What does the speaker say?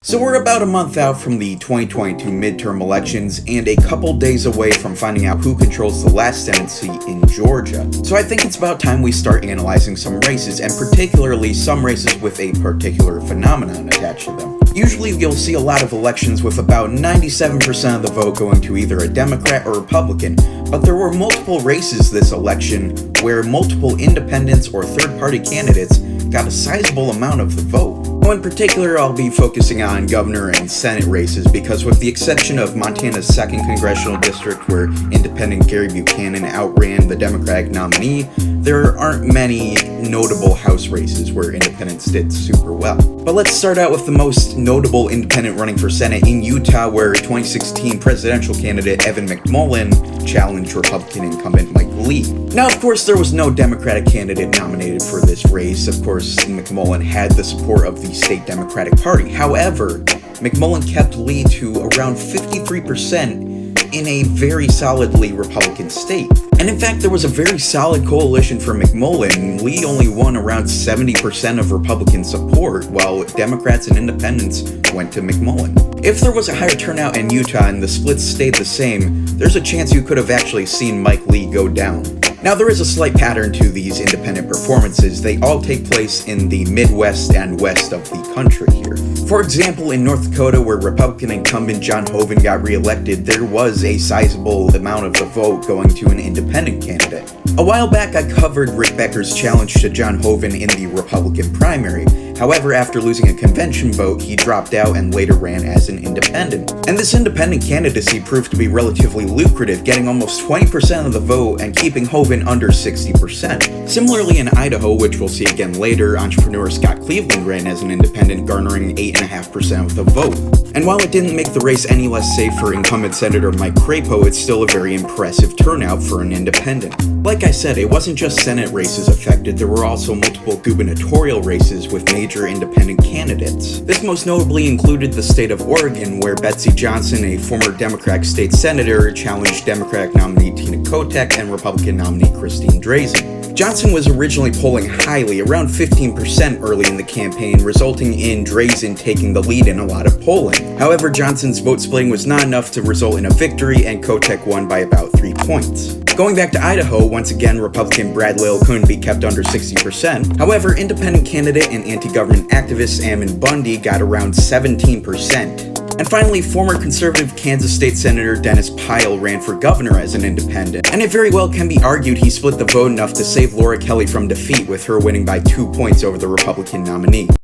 So we're about a month out from the 2022 midterm elections and a couple days away from finding out who controls the last Senate seat in Georgia. So I think it's about time we start analyzing some races, and particularly some races with a particular phenomenon attached to them. Usually you'll see a lot of elections with about 97% of the vote going to either a Democrat or Republican, but there were multiple races this election where multiple independents or third-party candidates got a sizable amount of the vote. In particular, I'll be focusing on governor and Senate races because with the exception of Montana's 2nd Congressional District where independent Gary Buchanan outran the Democratic nominee, there aren't many notable House races where independents did super well. But let's start out with the most notable independent running for Senate in Utah, where 2016 presidential candidate Evan McMullin challenged Republican incumbent Mike Lee. Now, of course, there was no Democratic candidate nominated for this race. Of course, McMullin had the support of the state Democratic Party. However, McMullin kept Lee to around 53% in a very solidly Republican state. And in fact, there was a very solid coalition for McMullin. Lee only won around 70% of Republican support, while Democrats and independents went to McMullin. If there was a higher turnout in Utah and the splits stayed the same, there's a chance you could have actually seen Mike Lee go down. Now, there is a slight pattern to these independent performances. They all take place in the Midwest and West of the country here. For example, in North Dakota, where Republican incumbent John Hoeven got reelected, there was a sizable amount of the vote going to an independent candidate. A while back, I covered Rick Becker's challenge to John Hoeven in the Republican primary. However, after losing a convention vote, he dropped out and later ran as an independent. And this independent candidacy proved to be relatively lucrative, getting almost 20% of the vote and keeping Hoeven under 60%. Similarly, in Idaho, which we'll see again later, entrepreneur Scott Cleveland ran as an independent, garnering 8.5% of the vote. And while it didn't make the race any less safe for incumbent Senator Mike Crapo, it's still a very impressive turnout for an independent. Like I said, it wasn't just Senate races affected, there were also multiple gubernatorial races with major independent candidates. This most notably included the state of Oregon, where Betsy Johnson, a former Democratic state senator, challenged Democratic nominee Tina Kotek and Republican nominee Christine Drazan. Johnson was originally polling highly, around 15% early in the campaign, resulting in Drazan taking the lead in a lot of polling. However, Johnson's vote splitting was not enough to result in a victory, and Kotek won by about 3 points. Going back to Idaho, once again, Republican Brad Lill couldn't be kept under 60%. However, independent candidate and anti-government activist Ammon Bundy got around 17%. And finally, former conservative Kansas State Senator Dennis Pyle ran for governor as an independent. And it very well can be argued he split the vote enough to save Laura Kelly from defeat, with her winning by 2 points over the Republican nominee.